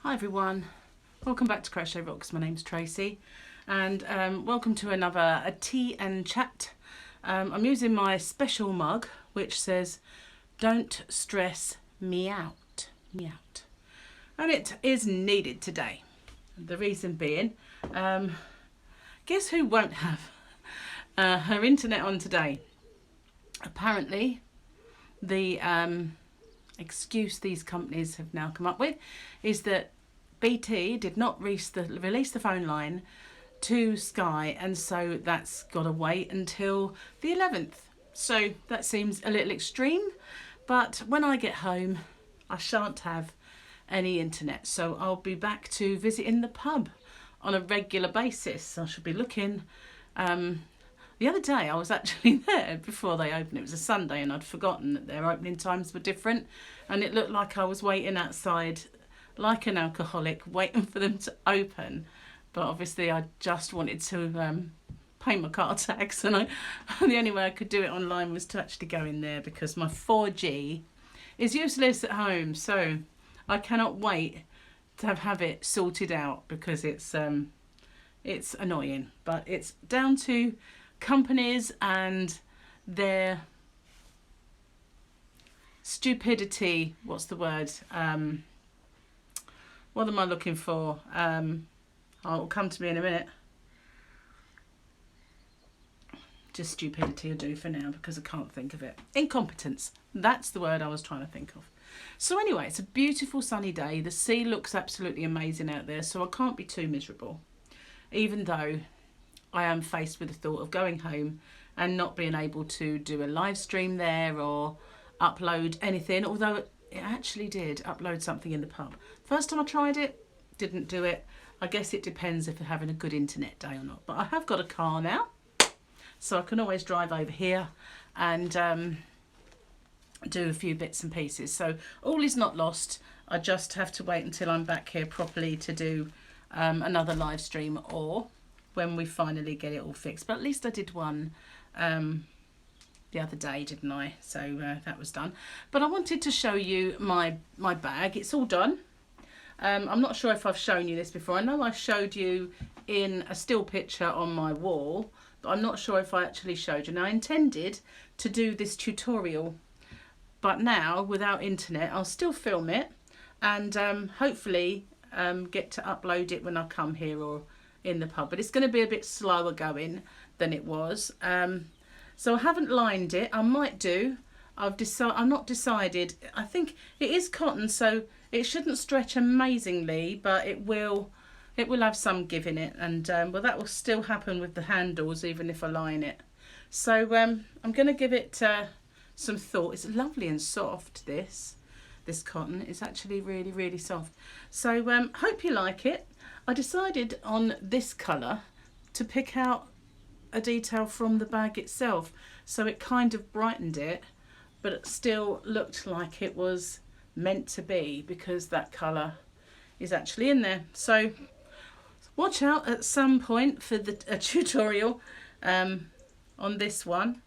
Hi everyone, welcome back to Crochet Rocks. My name's Tracy and welcome to another tea and chat. I'm using my special mug which says "Don't stress me out, me out," and it is needed today. The reason being, guess who won't have her internet on today? Apparently the excuse these companies have now come up with is that BT did not release the phone line to Sky, and so that's got to wait until the 11th. So that seems a little extreme, but when I get home I shan't have any internet, so I'll be back to visiting the pub on a regular basis. I should be looking. The other day I was actually there before they opened. It was a Sunday and I'd forgotten that their opening times were different, and it looked like I was waiting outside like an alcoholic waiting for them to open, but obviously I just wanted to pay my car tax, and the only way I could do it online was to actually go in there because my 4G is useless at home, so I cannot wait to have it sorted out because it's annoying. But it's down to companies and their stupidity. What's the word? What am I looking for? It'll come to me in a minute. Just stupidity will do for now because I can't think of it. Incompetence. That's the word I was trying to think of. So anyway, it's a beautiful sunny day. The sea looks absolutely amazing out there, so I can't be too miserable, even though I am faced with the thought of going home and not being able to do a live stream there or upload anything, although it actually did upload something in the pub. First time I tried it, didn't do it. I guess it depends if you're having a good internet day or not. But I have got a car now, so I can always drive over here and do a few bits and pieces. So all is not lost. I just have to wait until I'm back here properly to do another live stream, or when we finally get it all fixed. But at least I did one the other day, didn't I? So that was done. But I wanted to show you my bag. It's all done. I'm not sure if I've shown you this before. I know I showed you in a still picture on my wall, but I'm not sure if I actually showed you. Now I intended to do this tutorial, but now without internet I'll still film it and hopefully get to upload it when I come here or in the pub. But it's going to be a bit slower going than it was. So I haven't lined it. I might do. I'm not decided. I think it is cotton, so it shouldn't stretch amazingly, but it will have some give in it, and well, that will still happen with the handles even if I line it. So I'm going to give it some thought. It's lovely and soft, this cotton. It's actually really, really soft. So hope you like it. I decided on this colour to pick out a detail from the bag itself, so it kind of brightened it, but it still looked like it was meant to be because that colour is actually in there. So watch out at some point for a tutorial on this one,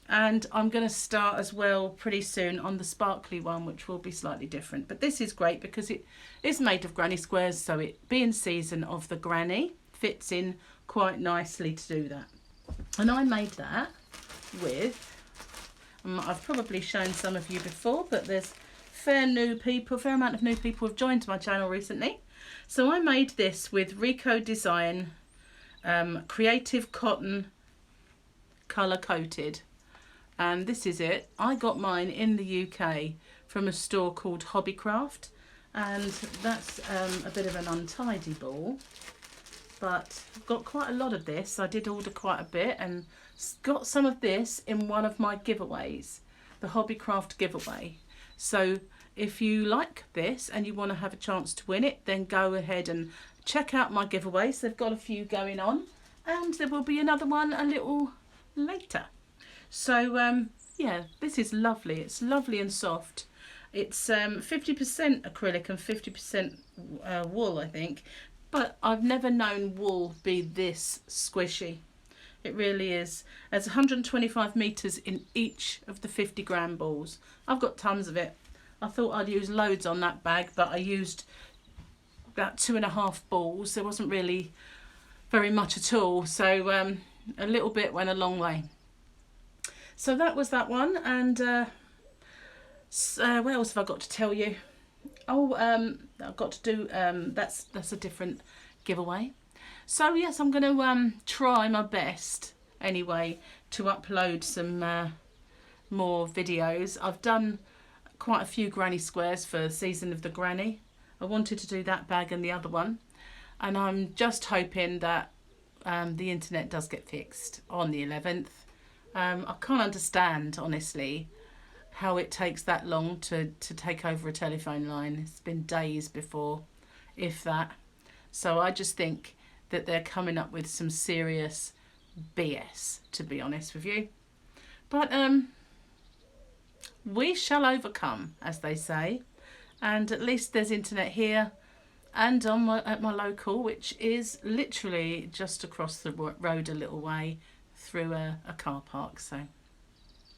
and I'm going to start as well pretty soon on the sparkly one, which will be slightly different. But this is great because it is made of granny squares, so it being season of the granny fits in quite nicely to do that. And I made that with, I've probably shown some of you before, but there's fair amount of new people have joined my channel recently. So I made this with Rico Design Creative Cotton Colour Coated, and this is it. I got mine in the UK from a store called Hobbycraft, and that's a bit of an untidy ball, but I've got quite a lot of this. I did order quite a bit and got some of this in one of my giveaways, the Hobbycraft giveaway. So if you like this and you want to have a chance to win it, then go ahead and check out my giveaways. They've got a few going on, and there will be another one a little later. So yeah, this is lovely. It's lovely and soft. It's 50% acrylic and 50% wool, I think. But I've never known wool be this squishy. It really is. There's 125 metres in each of the 50 gram balls. I've got tons of it. I thought I'd use loads on that bag, but I used about 2.5 balls. There wasn't really very much at all, so a little bit went a long way. So that was that one. And what else have I got to tell you? Oh, I've got to do that's a different giveaway. So yes, I'm going to try my best anyway to upload some more videos. I've done quite a few granny squares for the season of the granny. I wanted to do that bag and the other one, and I'm just hoping that the internet does get fixed on the 11th. I can't understand, honestly, how it takes that long to take over a telephone line. It's been days before, if that. So I just think that they're coming up with some serious BS, to be honest with you. But we shall overcome, as they say. And at least there's internet here and at my local, which is literally just across the road a little way through a car park, so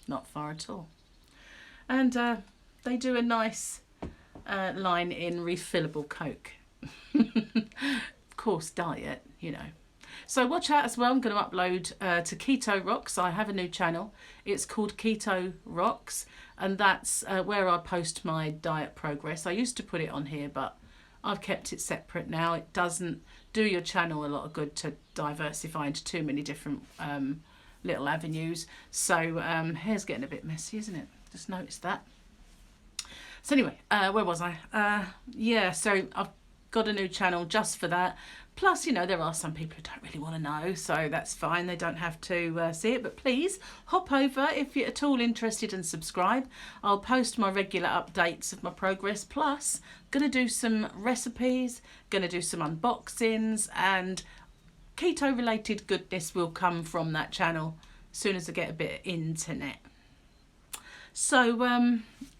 not far at all. And they do a nice line in refillable Coke. Of course, diet, you know. So watch out as well. I'm going to upload to Keto Rocks. I have a new channel. It's called Keto Rocks, and that's where I post my diet progress. I used to put it on here, but I've kept it separate now. It doesn't do your channel a lot of good to diversify into too many different little avenues. So hair's getting a bit messy, isn't it? Just noticed that. So anyway, where was I? Yeah, so I've got a new channel just for that. Plus, you know, there are some people who don't really want to know, so that's fine. They don't have to see it. But please hop over if you're at all interested and subscribe. I'll post my regular updates of my progress. Plus, going to do some recipes, going to do some unboxings, and keto related goodness will come from that channel as soon as I get a bit of internet. So,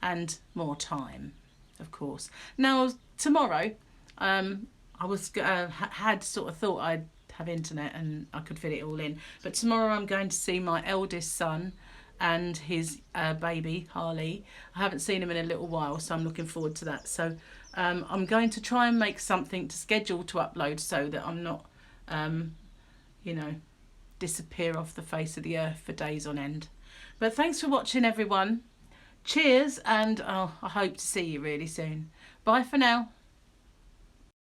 and more time, of course. Now, tomorrow, I was had sort of thought I'd have internet and I could fit it all in. But tomorrow I'm going to see my eldest son and his baby, Harley. I haven't seen him in a little while, so I'm looking forward to that. So I'm going to try and make something to schedule to upload so that I'm not, you know, disappear off the face of the earth for days on end. But thanks for watching, everyone. Cheers, and I hope to see you really soon. Bye for now.